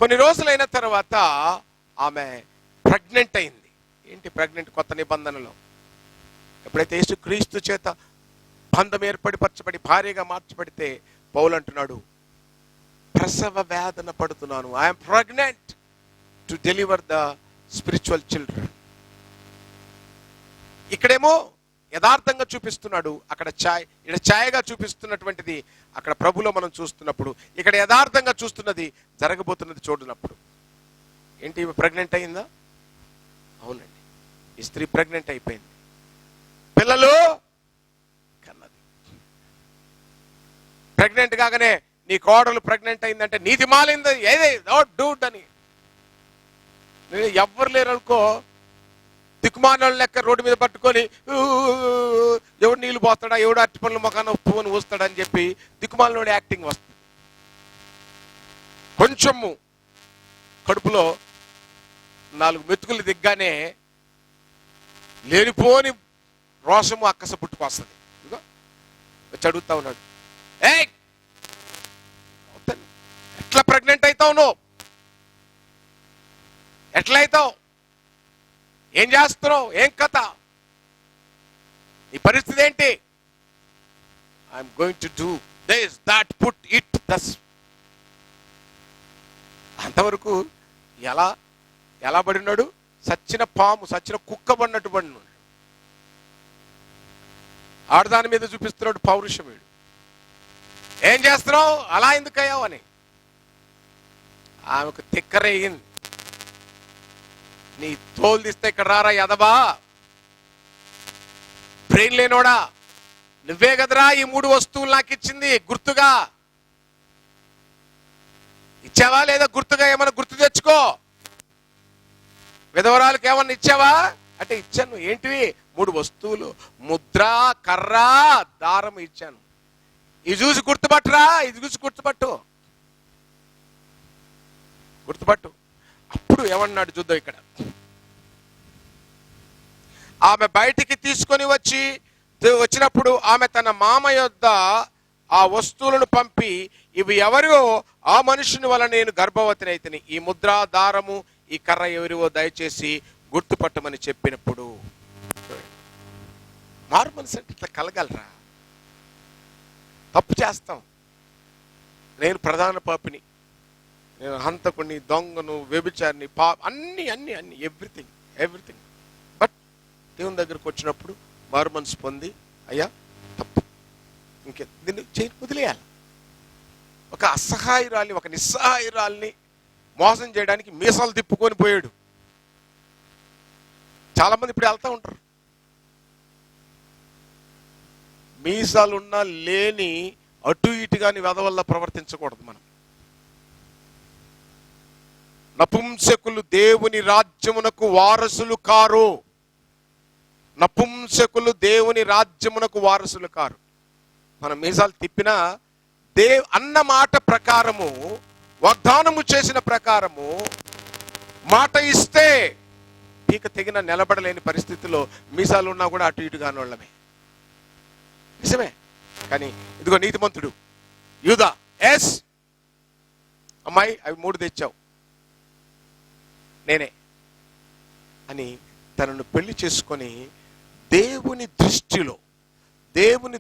కొన్ని రోజులైన తర్వాత ఆమె ప్రెగ్నెంట్ అయింది. ఏంటి ప్రెగ్నెంట్? కొత్త నిబంధనలో ఎప్పుడైతే యేసుక్రీస్తు చేత బంధం ఏర్పడిపరచబడి భార్యగా మార్చబడితే పౌలు అంటున్నాడు, ప్రసవ వేదన పడుతున్నాను, I'm pregnant to deliver the spiritual children. ఇక్కడేమో యథార్థంగా చూపిస్తున్నాడు, అక్కడ ఇక్కడ ఛాయగా చూపిస్తున్నటువంటిది అక్కడ ప్రభులో మనం చూస్తున్నప్పుడు, ఇక్కడ యథార్థంగా చూస్తున్నది జరగబోతున్నది చూడనప్పుడు. ఏంటి, ప్రెగ్నెంట్ అయిందా? అవునండి, ఈ స్త్రీ ప్రెగ్నెంట్ అయిపోయింది, పిల్లలు కన్నది. ప్రెగ్నెంట్ కాగానే నీ కోడలు ప్రెగ్నెంట్ అయిందంటే నీతి మాలింది ఏదే డూట్ అని. ఎవ్వరు లేరు అనుకో, దిక్కుమానోళ్ళ లెక్క రోడ్డు మీద పట్టుకొని ఎవడు నీళ్లు పోస్తాడా, ఎవడు అరటి పనులు మొఖాన పువ్వును ఊస్తాడని చెప్పి దిక్కుమాలనోడి యాక్టింగ్ వస్తుంది. కొంచెము కడుపులో 4 మెతుకులు దిగ్గానే లేనిపోని రోషము అక్కస పుట్టుకొస్తుంది. ఇదిగో వచ్చి అడుగుతా ఉన్నాడు, ఎట్లా ప్రెగ్నెంట్ అవుతావు నువ్వు? ఎట్లా అవుతావు? ఏం చేస్తున్నావు? ఏం కథ? ఈ పరిస్థితి ఏంటి? I'm going to do this that put it thus. అంతవరకు ఎలా పడినాడు? సచ్చిన పాము, సచ్చిన కుక్క పడినట్టు పడినాడు. ఆడదాని మీద చూపిస్తున్నాడు పౌరుషం. వీడు ఏం చేస్తున్నావు, అలా ఎందుకయ్యావు అని. ఆమెకు తిక్కరేగింది. నీ తోలు తీస్తే ఇక్కడ రారా యదబా, బ్రెయిన్ లేనోడా, నువ్వే కదరా ఈ 3 వస్తువులు నాకు ఇచ్చింది గుర్తుగా. ఇచ్చావా లేదా? గుర్తుగా ఏమన్నా గుర్తు తెచ్చుకో. విధవరాలకు ఏమన్నా ఇచ్చావా అంటే ఇచ్చాను. ఏంటివి? 3 వస్తువులు, ముద్ర, కర్ర, దారం ఇచ్చాను. ఇది చూసి గుర్తుపట్టరా, ఇది చూసి గుర్తుపట్టు. అప్పుడు ఏమన్నాడు చూద్దాం. ఇక్కడ ఆమె బయటికి తీసుకొని వచ్చినప్పుడు ఆమె తన మామ యొద్ద ఆ వస్తువులను పంపి, ఇవి ఎవరివో ఆ మనుషుని వల్ల నేను గర్భవతిని అయితేని, ఈ ముద్ర, దారము, ఈ కర్ర ఎవరివో దయచేసి గుర్తుపట్టమని చెప్పినప్పుడు. మారు మనసు అంటే ఇట్లా కలగలరా? తప్పు చేస్తాం. నేను ప్రధాన పాపిని, నేను హంతకుని, దొంగను, వ్యభిచారిని, అన్ని ఎవ్రీథింగ్. బట్ దేవుని దగ్గరకు వచ్చినప్పుడు మారు మనసు పొంది, అయ్యా తప్పు, ఇంకే దీన్ని వదిలేయాలి. ఒక అసహాయురాలి, ఒక నిస్సహాయురాల్ని మోసం చేయడానికి మీసాలు తిప్పుకొని పోయాడు. చాలా మంది ఇప్పుడు వెళ్తూ ఉంటారు. మీసాలున్నా లేని అటు ఇటుగాని వెధవల్ల ప్రవర్తించకూడదు మనం. నపుంసకులు దేవుని రాజ్యమునకు వారసులు కారు. నపుంసకులు దేవుని రాజ్యమునకు వారసులు కారు. మనం మీసాలు తిప్పినా అన్న మాట ప్రకారము, వాగ్దానము చేసిన ప్రకారము మాట ఇస్తే పీక తెగిన నిలబడలేని పరిస్థితిలో మీసాలు ఉన్నా కూడా అటు ఇటు కాని వాళ్ళమే. నిజమే. కానీ ఇదిగో నీతిమంతుడు యూదా, ఎస్ అమ్మాయి అవి 3 తెచ్చావు, నేనే అని తనను పెళ్లి చేసుకొని దేవుని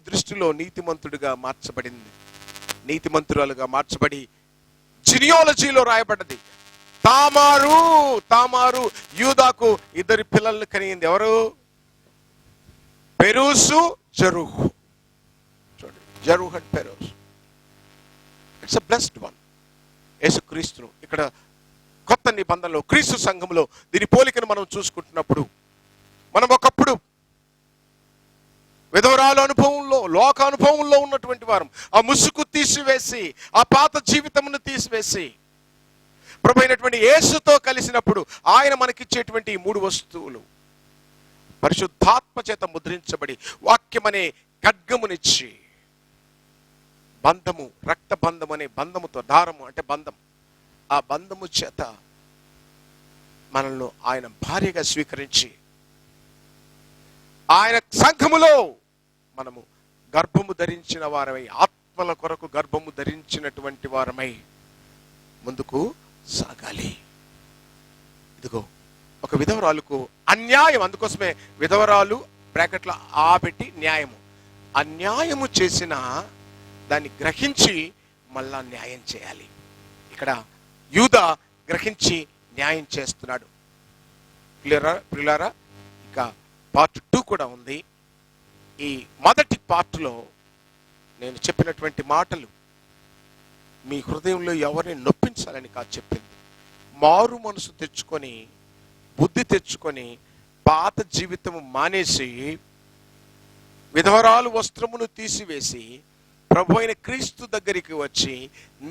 దృష్టిలో నీతిమంతుడిగా మార్చబడింది. నీతిమంతురాలుగా మార్చబడి జినియాలజీలో రాయబడ్డది. తామారు యూదాకు 2 పిల్లల్ని కనిగింది. ఎవరు? పెరూసు, జరూహు. చూడండి, జరూహు అండ్ పెరూసు. It's a blessed one. యేసుక్రీస్తును ఇక్కడ కొత్త నిబంధనలో, క్రీస్తు సంఘంలో దీని పోలికను మనం చూసుకుంటున్నప్పుడు, మనం ఒకప్పుడు విధవరాలు అనుభవంలో, లోక అనుభవంలో ఉన్నటువంటి వారం, ఆ ముసుగు తీసివేసి, ఆ పాత జీవితమును తీసివేసి ప్రభు అయినటువంటి యేసుతో కలిసినప్పుడు ఆయన మనకిచ్చేటువంటి ఈ 3 వస్తువులు పరిశుద్ధాత్మ చేత ముద్రించబడి వాక్యమనే ఖడ్గమునిచ్చి బంధము, రక్త బంధం అనే బంధముతో, దారము అంటే బంధం, ఆ బంధము చేత మనల్ని ఆయన భార్యగా స్వీకరించి ఆయన సంఘములో మనము గర్భము ధరించిన వారమై, ఆత్మల కొరకు గర్భము ధరించినటువంటి వారమై ముందుకు సాగాలి. ఇదిగో ఒక విధవరాలుకు అన్యాయం, అందుకోసమే విధవరాలు బ్రాకెట్లో ఆ పెట్టి న్యాయము, అన్యాయము చేసిన దాన్ని గ్రహించి మళ్ళా న్యాయం చేయాలి. ఇక్కడ యూదా గ్రహించి న్యాయం చేస్తున్నాడు. ప్రియులారా, ఇక పార్ట్ 2 కూడా ఉంది. ఈ మొదటి పార్ట్లో నేను చెప్పినటువంటి మాటలు మీ హృదయంలో ఎవరిని నొప్పించాలని కాదు చెప్పింది. మారు మనసు తెచ్చుకొని, బుద్ధి తెచ్చుకొని, పాత జీవితము మానేసి, విధవరాలు వస్త్రమును తీసివేసి ప్రభు అయిన క్రీస్తు దగ్గరికి వచ్చి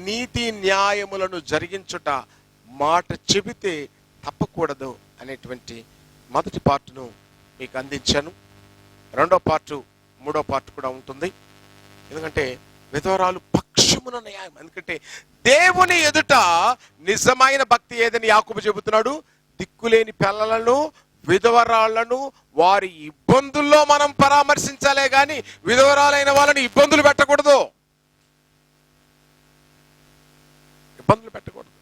నీతి న్యాయములను జరిగించుట మాట చెబితే తప్పకూడదు అనేటువంటి మొదటి పార్టును మీకు అందించాను. 2వ పార్టు, 3వ పార్టు కూడా ఉంటుంది. ఎందుకంటే విధవరాలు పక్షమున న్యాయం. ఎందుకంటే దేవుని ఎదుట నిజమైన భక్తి ఏదని యాకోబు చెబుతున్నాడు. దిక్కులేని పిల్లలను, విధవరాళ్లను వారి ఇబ్బందుల్లో మనం పరామర్శించాలే గాని విధవరాలైన వాళ్ళని ఇబ్బందులు పెట్టకూడదు. ఇబ్బందులు పెట్టకూడదు.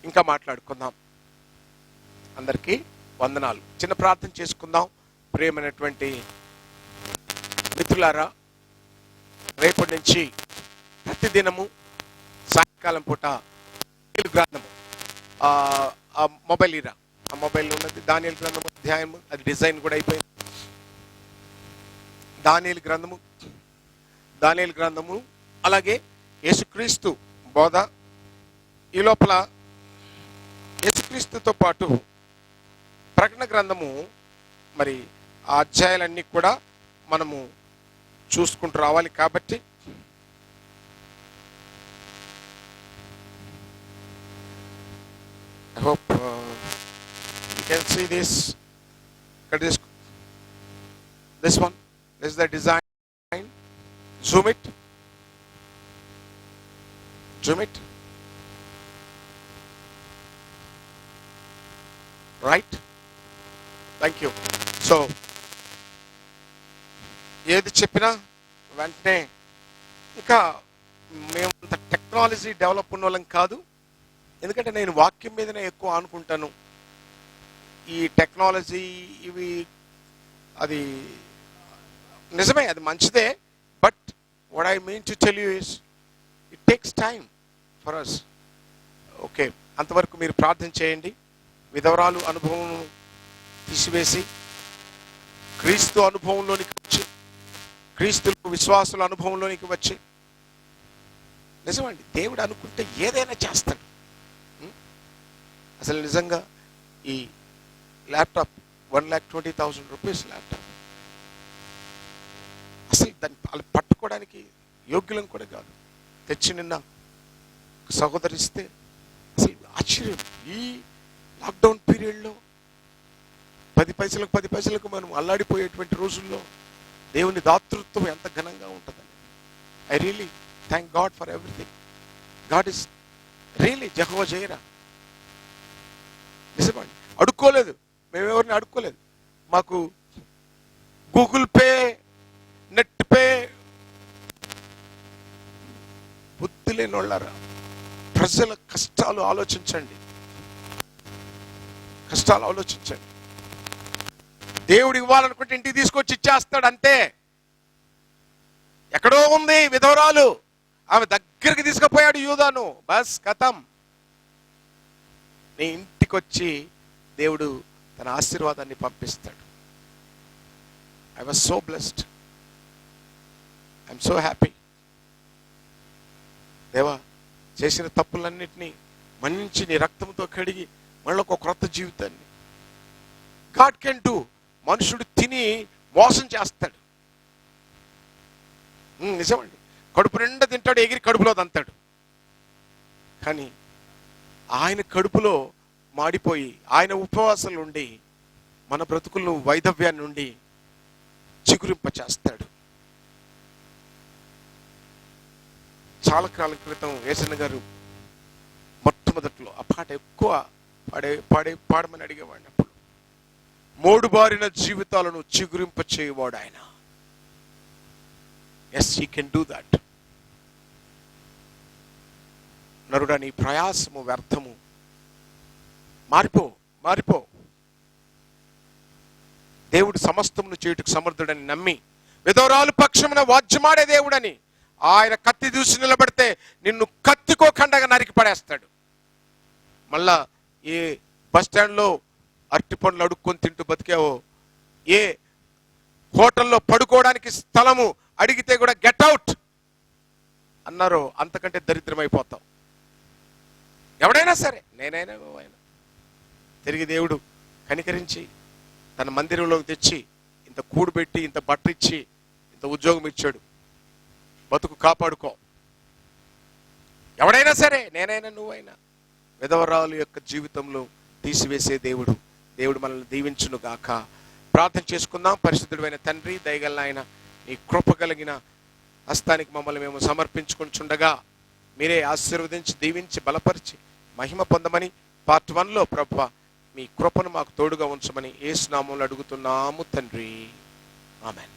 ఇంకా మాట్లాడుకుందాం. అందరికీ వందనాలు. చిన్న ప్రార్థన చేసుకుందాం. ప్రియమైనటువంటి మిత్రులారా, రేపటి నుంచి ప్రతిదినము సాయంకాలం పూట గ్రంథము, ఆ మొబైల్ ఇరా, ఆ మొబైల్ ఉన్నది దానియేలు గ్రంథము అధ్యాయము, అది డిజైన్ కూడా అయిపోయింది. దానియేలు గ్రంథము అలాగే యేసుక్రీస్తు బోధ. ఈ లోపల యేసుక్రీస్తుతో పాటు ప్రకటన గ్రంథము, మరి ఆ అధ్యాయాలన్నీ కూడా మనము చూసుకుంటూ రావాలి. కాబట్టి I hope you can see this. This one. This is the design. Zoom it. Right? Thank you. So, ఏది చెప్పినా వెంటనే, ఇంకా మేమంత టెక్నాలజీ డెవలప్ ఉన్న వాళ్ళం కాదు. ఎందుకంటే నేను వాక్యం మీదనే ఎక్కువ అనుకుంటాను. ఈ టెక్నాలజీ ఇవి, అది నిజమే, అది మంచిదే. But what I mean to tell you is it takes time for us. Okay, అంతవరకు మీరు ప్రార్థన చేయండి. విధవరాలు అనుభవం తీసివేసి క్రీస్తు అనుభవంలోనికి వచ్చి, క్రీస్తు విశ్వాసుల అనుభవంలోనికి వచ్చి, నిజమండి, దేవుడు అనుకుంటే ఏదైనా చేస్తాడు. అసలు నిజంగా ఈ ల్యాప్టాప్ 1,20,000 రూపీస్ ల్యాప్టాప్, అసలు దాన్ని వాళ్ళు పట్టుకోవడానికి యోగ్యులం కూడా కాదు. తెచ్చి నిన్న సహోదరిస్తే అసలు ఆశ్చర్యం. ఈ లాక్డౌన్ పీరియడ్లో 10 పైసలకు మనం అల్లాడిపోయేటువంటి రోజుల్లో దేవుని దాతృత్వం ఎంత ఘనంగా ఉంటుందని. I really thank God for everything. God is really Jehovah Jaira. నిజమండి, అడుక్కోలేదు, మేమెవరిని అడుక్కోలేదు. మాకు గూగుల్ పే, నెట్ పే. బుద్ధి లేని వాళ్ళారా, ప్రజల కష్టాలు ఆలోచించండి. దేవుడు ఇవ్వాలనుకుంటే ఇంటికి తీసుకొచ్చి ఇచ్చేస్తాడు అంతే. ఎక్కడో ఉంది విధవరాలు, ఆమె దగ్గరికి తీసుకుపోయాడు యూదాను. బస్ కథం. నీ ఇంటికి వచ్చి దేవుడు తన ఆశీర్వాదాన్ని పంపిస్తాడు. I was so blessed. I'm so happy. దేవా, చేసిన తప్పులన్నిటినీ మన్నించి నీ రక్తంతో కడిగి మళ్ళీ ఒక క్రొత్త జీవితాన్ని గాడ్ కెన్ డూ. మనుషుడు తిని మోసం చేస్తాడు. నిజమండి, కడుపు నిండా తింటాడు, ఎగిరి కడుపులో దంతాడు. కానీ ఆయన కడుపులో మాడిపోయి ఆయన ఉపవాసం నుండి మన బ్రతుకులను వైధవ్యాన్ని నుండి చిగురింప చేస్తాడు. చాలా కాలం క్రితం యేసన్న గారు మొట్టమొదట్లో ఆ పాట ఎక్కువ పాడమని అడిగేవాడిని. అప్పుడు మోడుబారిన జీవితాలను చిగురింప చేయవాడు ఆయన. Yes, he can do that. నరుడా, నీ ప్రయాసము వ్యర్థము. మారిపో. దేవుడు సమస్తమును చేయుటకు సమర్థుడని నమ్మి విధవరాలు పక్షమున వాద్యమాడే దేవుడని ఆయన కత్తి దూసి నిలబడితే నిన్ను కత్తికో ఖండగా నరికి పడేస్తాడు. మళ్ళా ఏ బస్ స్టాండ్లో అరటి పండ్లు అడుక్కొని తింటూ బతికావో, ఏ హోటల్లో పడుకోవడానికి స్థలము అడిగితే కూడా గెట్ అవుట్ అన్నారో అంతకంటే దరిద్రమైపోతావు. ఎవడైనా సరే, నేనైనా నువ్వైనా. తిరిగి దేవుడు కనికరించి తన మందిరంలోకి తెచ్చి ఇంత కూడు పెట్టి, ఇంత బట్ట ఇచ్చి, ఇంత ఉద్యోగం ఇచ్చాడు. బతుకు కాపాడుకో. ఎవడైనా సరే, నేనైనా నువ్వైనా. విధవరాలు యొక్క జీవితంలో తీసివేసే దేవుడు మనల్ని దీవించును గాక. ప్రార్థన చేసుకుందాం. పరిశుద్ధుడైన తండ్రి, దయగల ఆయన, నీ కృప కలిగిన హస్తానికి మమ్మల్ని మేము సమర్పించుకుంటుండగా మీరే ఆశీర్వదించి, దీవించి, బలపరిచి మహిమ పొందమని పార్ట్ 1లో ప్రభువా మీ కృపను మాకు తోడుగా ఉంచమని యేసు నామములో అడుగుతున్నాము తండ్రి. ఆమేన్.